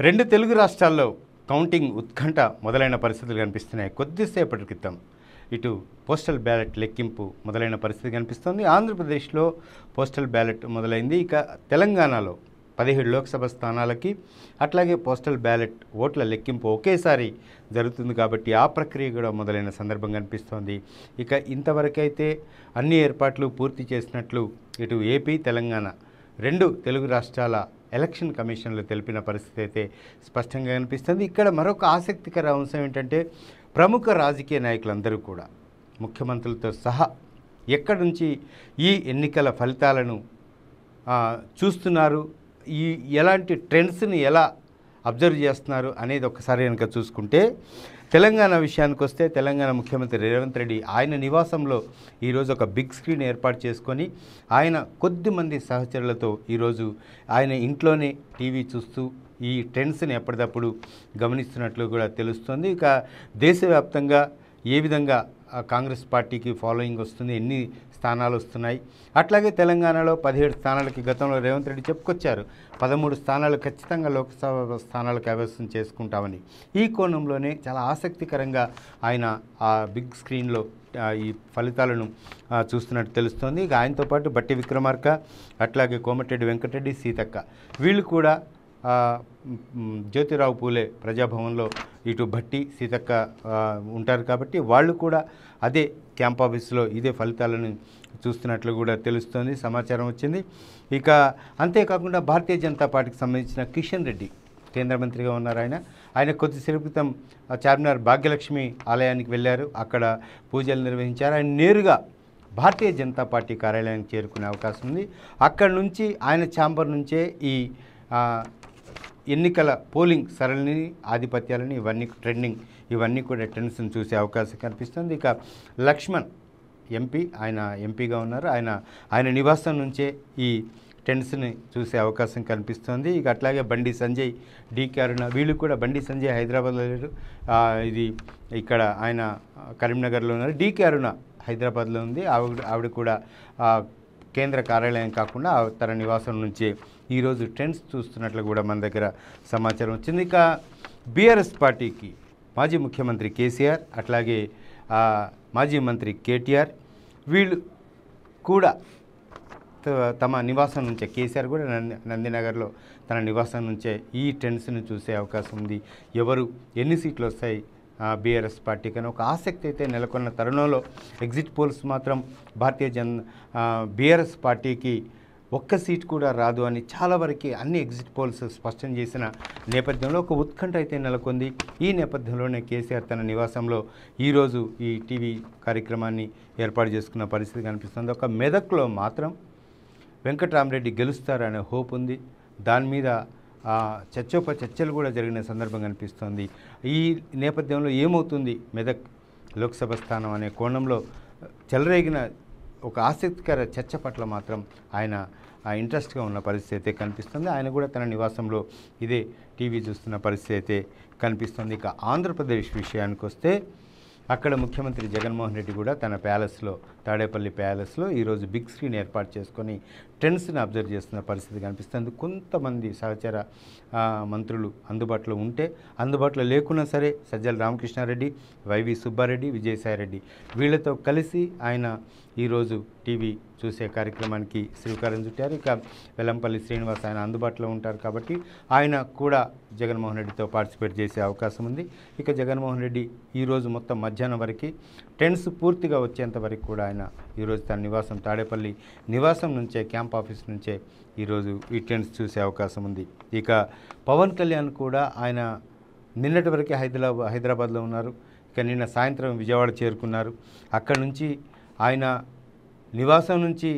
రెండు తెలుగు రాష్ట్రాల్లో కౌంటింగ్ ఉత్కంఠ మొదలైన పరిస్థితులు కనిపిస్తున్నాయి. కొద్దిసేపటి క్రితం ఇటు పోస్టల్ బ్యాలెట్ లెక్కింపు మొదలైన పరిస్థితి కనిపిస్తోంది. ఆంధ్రప్రదేశ్లో పోస్టల్ బ్యాలెట్ మొదలైంది. ఇక తెలంగాణలో 17 లోక్సభ స్థానాలకి అట్లాగే పోస్టల్ బ్యాలెట్ ఓట్ల లెక్కింపు ఒకేసారి జరుగుతుంది కాబట్టి ఆ ప్రక్రియ కూడా మొదలైన సందర్భం కనిపిస్తోంది. ఇక ఇంతవరకైతే అన్ని ఏర్పాట్లు పూర్తి చేసినట్లు ఇటు ఏపీ తెలంగాణ రెండు తెలుగు రాష్ట్రాల ఎలక్షన్ కమిషన్లు తెలిపిన పరిస్థితి అయితే స్పష్టంగా కనిపిస్తుంది. ఇక్కడ మరొక ఆసక్తికర అంశం ఏంటంటే ప్రముఖ రాజకీయ నాయకులందరూ కూడా ముఖ్యమంత్రులతో సహా ఎక్కడి నుంచి ఈ ఎన్నికల ఫలితాలను చూస్తున్నారు, ఈ ఎలాంటి ట్రెండ్స్ని ఎలా అబ్జర్వ్ చేస్తున్నారు అనేది ఒకసారి కనుక చూసుకుంటే తెలంగాణ విషయానికి వస్తే తెలంగాణ ముఖ్యమంత్రి రేవంత్ రెడ్డి ఆయన నివాసంలో ఈరోజు ఒక బిగ్ స్క్రీన్ ఏర్పాటు చేసుకొని ఆయన కొద్దిమంది సహచరులతో ఈరోజు ఆయన ఇంట్లోనే టీవీ చూస్తూ ఈ ట్రెండ్స్ని ఎప్పటికప్పుడు గమనిస్తున్నట్లు కూడా తెలుస్తుంది. ఇక దేశవ్యాప్తంగా ఏ విధంగా కాంగ్రెస్ పార్టీకి ఫాలోయింగ్ వస్తుంది, ఎన్ని స్థానాలు వస్తున్నాయి, అట్లాగే తెలంగాణలో 17 స్థానాలకి గతంలో రేవంత్ రెడ్డి చెప్పుకొచ్చారు, 13 స్థానాలు ఖచ్చితంగా లోక్సభ స్థానాలు కైవసం చేసుకుంటామని. ఈ కోణంలోనే చాలా ఆసక్తికరంగా ఆయన ఆ బిగ్ స్క్రీన్లో ఈ ఫలితాలను చూస్తున్నట్టు తెలుస్తోంది. ఇక ఆయనతో పాటు బట్టి విక్రమార్క, అట్లాగే కోమటిరెడ్డి వెంకటరెడ్డి, సీతక్క వీళ్ళు కూడా జ్యోతిరావు పూలే ప్రజాభవన్లో ఇటు భట్టి సీతక్క ఉంటారు కాబట్టి వాళ్ళు కూడా అదే క్యాంప్ ఆఫీస్లో ఇదే ఫలితాలను చూస్తున్నట్లు కూడా తెలుస్తోంది, సమాచారం వచ్చింది. ఇక అంతేకాకుండా భారతీయ జనతా పార్టీకి సంబంధించిన కిషన్ రెడ్డి కేంద్ర మంత్రిగా ఉన్నారు. ఆయన కొద్దిసేపు క్రితం చార్మినార్ భాగ్యలక్ష్మి ఆలయానికి వెళ్ళారు, అక్కడ పూజలు నిర్వహించారు. ఆయన నేరుగా భారతీయ జనతా పార్టీ కార్యాలయానికి చేరుకునే అవకాశం ఉంది. అక్కడి నుంచి ఆయన ఛాంబర్ నుంచే ఈ ఎన్నికల పోలింగ్ సరళిని, ఆధిపత్యాలని ఇవన్నీ ట్రెండింగ్ ఇవన్నీ కూడా ట్రెండ్స్ని చూసే అవకాశం కనిపిస్తుంది. ఇక లక్ష్మణ్ ఎంపీ, ఆయన ఎంపీగా ఉన్నారు, ఆయన నివాసం నుంచే ఈ ట్రెండ్స్ని చూసే అవకాశం కనిపిస్తుంది. ఇక అట్లాగే బండి సంజయ్, డీకే అరుణ వీళ్ళు కూడా, బండి సంజయ్ హైదరాబాద్లో లేరు, ఇది ఇక్కడ ఆయన కరీంనగర్లో ఉన్నారు, డీకే అరుణ హైదరాబాద్లో ఉంది, ఆవిడ కూడా కేంద్ర కార్యాలయం కాకుండా తన నివాసం నుంచే ఈరోజు ట్రెండ్స్ చూస్తున్నట్లు కూడా మన దగ్గర సమాచారం వచ్చింది. ఇక బీఆర్ఎస్ పార్టీకి మాజీ ముఖ్యమంత్రి కేసీఆర్, అట్లాగే మాజీ మంత్రి కేటీఆర్ వీళ్ళు కూడా తమ నివాసం నుంచే, కేసీఆర్ కూడా నందినగర్లో తన నివాసం నుంచే ఈ ట్రెండ్స్ని చూసే అవకాశం ఉంది. ఎవరు ఎన్ని సీట్లు వస్తాయి బీఆర్ఎస్ పార్టీకి అని ఒక ఆసక్తి అయితే నెలకొన్న తరుణంలో ఎగ్జిట్ పోల్స్ మాత్రం బీఆర్ఎస్ పార్టీకి ఒక్క సీట్ కూడా రాదు అని చాలా వరకు అన్ని ఎగ్జిట్ పోల్స్ స్పష్టం చేసిన నేపథ్యంలో ఒక ఉత్కంఠ అయితే నెలకొంది. ఈ నేపథ్యంలోనే కేసీఆర్ తన నివాసంలో ఈరోజు ఈ టీవీ కార్యక్రమాన్ని ఏర్పాటు చేసుకున్న పరిస్థితి కనిపిస్తుంది. ఒక మెదక్లో మాత్రం వెంకటరామరెడ్డి గెలుస్తారనే హోప్ ఉంది. దాని మీద చర్చలు కూడా జరిగిన సందర్భం కనిపిస్తోంది. ఈ నేపథ్యంలో ఏమవుతుంది మెదక్ లోక్సభ స్థానం అనే కోణంలో చెలరేగిన ఒక ఆసక్తికర చర్చ పట్ల మాత్రం ఆయన ఇంట్రెస్ట్గా ఉన్న పరిస్థితి అయితే కనిపిస్తుంది. ఆయన కూడా తన నివాసంలో ఇదే టీవీ చూస్తున్న పరిస్థితి అయితే కనిపిస్తుంది. ఇక ఆంధ్రప్రదేశ్ విషయానికి వస్తే అక్కడ ముఖ్యమంత్రి జగన్మోహన్ రెడ్డి కూడా తన ప్యాలెస్లో, తాడేపల్లి ప్యాలెస్లో ఈరోజు బిగ్ స్క్రీన్ ఏర్పాటు చేసుకొని ట్రెండ్స్ని అబ్జర్వ్ చేస్తున్న పరిస్థితి కనిపిస్తుంది. కొంతమంది సహచర మంత్రులు అందుబాటులో ఉంటే, అందుబాటులో లేకున్నా సరే సజ్జల రామకృష్ణారెడ్డి, వైవి సుబ్బారెడ్డి, విజయసాయిరెడ్డి వీళ్ళతో కలిసి ఆయన ఈరోజు టీవీ చూసే కార్యక్రమానికి శ్రీకారం చుట్టారు. ఇక వెల్లంపల్లి శ్రీనివాస్ ఆయన అందుబాటులో ఉంటారు కాబట్టి ఆయన కూడా జగన్మోహన్ రెడ్డితో పార్టిసిపేట్ చేసే అవకాశం ఉంది. ఇక జగన్మోహన్ రెడ్డి ఈరోజు మొత్తం మధ్యాహ్నం వరకు ట్రెండ్స్ పూర్తిగా వచ్చేంత వరకు కూడా ఆయన ఈరోజు తన నివాసం తాడేపల్లి నివాసం నుంచే, క్యాంప్ ఆఫీస్ నుంచే ఈరోజు ఈ ట్రెండ్స్ చూసే అవకాశం ఉంది. ఇక పవన్ కళ్యాణ్ కూడా ఆయన నిన్నటి వరకే హైదరాబాద్లో ఉన్నారు. ఇక నిన్న సాయంత్రం విజయవాడ చేరుకున్నారు. అక్కడి నుంచి ఆయన నివాసం నుంచి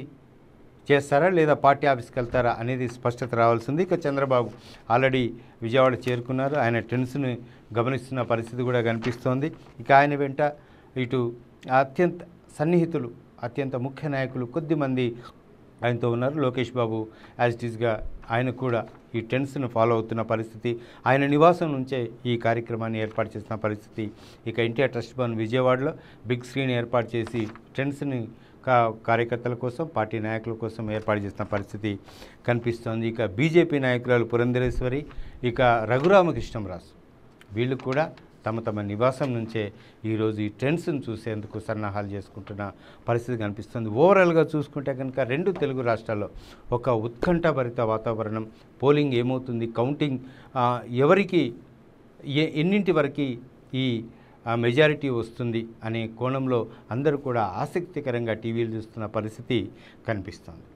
చేస్తారా లేదా పార్టీ ఆఫీస్కి వెళ్తారా అనేది స్పష్టత రావాల్సింది. ఇక చంద్రబాబు ఆల్రెడీ విజయవాడ చేరుకున్నారు, ఆయన ట్రెండ్స్ని గమనిస్తున్న పరిస్థితి కూడా కనిపిస్తోంది. ఇక ఆయన వెంట ఇటు అత్యంత సన్నిహితులు, అత్యంత ముఖ్య నాయకులు కొద్దిమంది ఆయనతో ఉన్నారు. లోకేష్ బాబు యాజ్ ఇట్ ఈస్గా ఆయన కూడా ఈ ట్రెండ్స్ను ఫాలో అవుతున్న పరిస్థితి, ఆయన నివాసం నుంచే ఈ కార్యక్రమాన్ని ఏర్పాటు చేసిన పరిస్థితి. ఇక ఎన్టీఆర్ ట్రస్ట్ భవన్ విజయవాడలో బిగ్ స్క్రీన్ ఏర్పాటు చేసి ట్రెండ్స్ని కార్యకర్తల కోసం, పార్టీ నాయకుల కోసం ఏర్పాటు చేసిన పరిస్థితి కనిపిస్తోంది. ఇక బీజేపీ నాయకురాలు పురంధరేశ్వరి, ఇక రఘురామకృష్ణంరాజు వీళ్ళు కూడా తమ తమ నివాసం నుంచే ఈరోజు ఈ ట్రెండ్స్ను చూసేందుకు సన్నాహాలు చేసుకుంటున్న పరిస్థితి కనిపిస్తుంది. ఓవరాల్గా చూసుకుంటే కనుక రెండు తెలుగు రాష్ట్రాల్లో ఒక ఉత్కంఠభరిత వాతావరణం. పోలింగ్ ఏమవుతుంది, కౌంటింగ్ ఎవరికి ఎన్నింటి వరకు ఈ మెజారిటీ వస్తుంది అనే కోణంలో అందరూ కూడా ఆసక్తికరంగా టీవీలు చూస్తున్న పరిస్థితి కనిపిస్తోంది.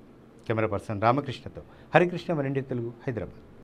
కెమెరా పర్సన్ రామకృష్ణతో హరికృష్ణ, వరండి తెలుగు, హైదరాబాద్.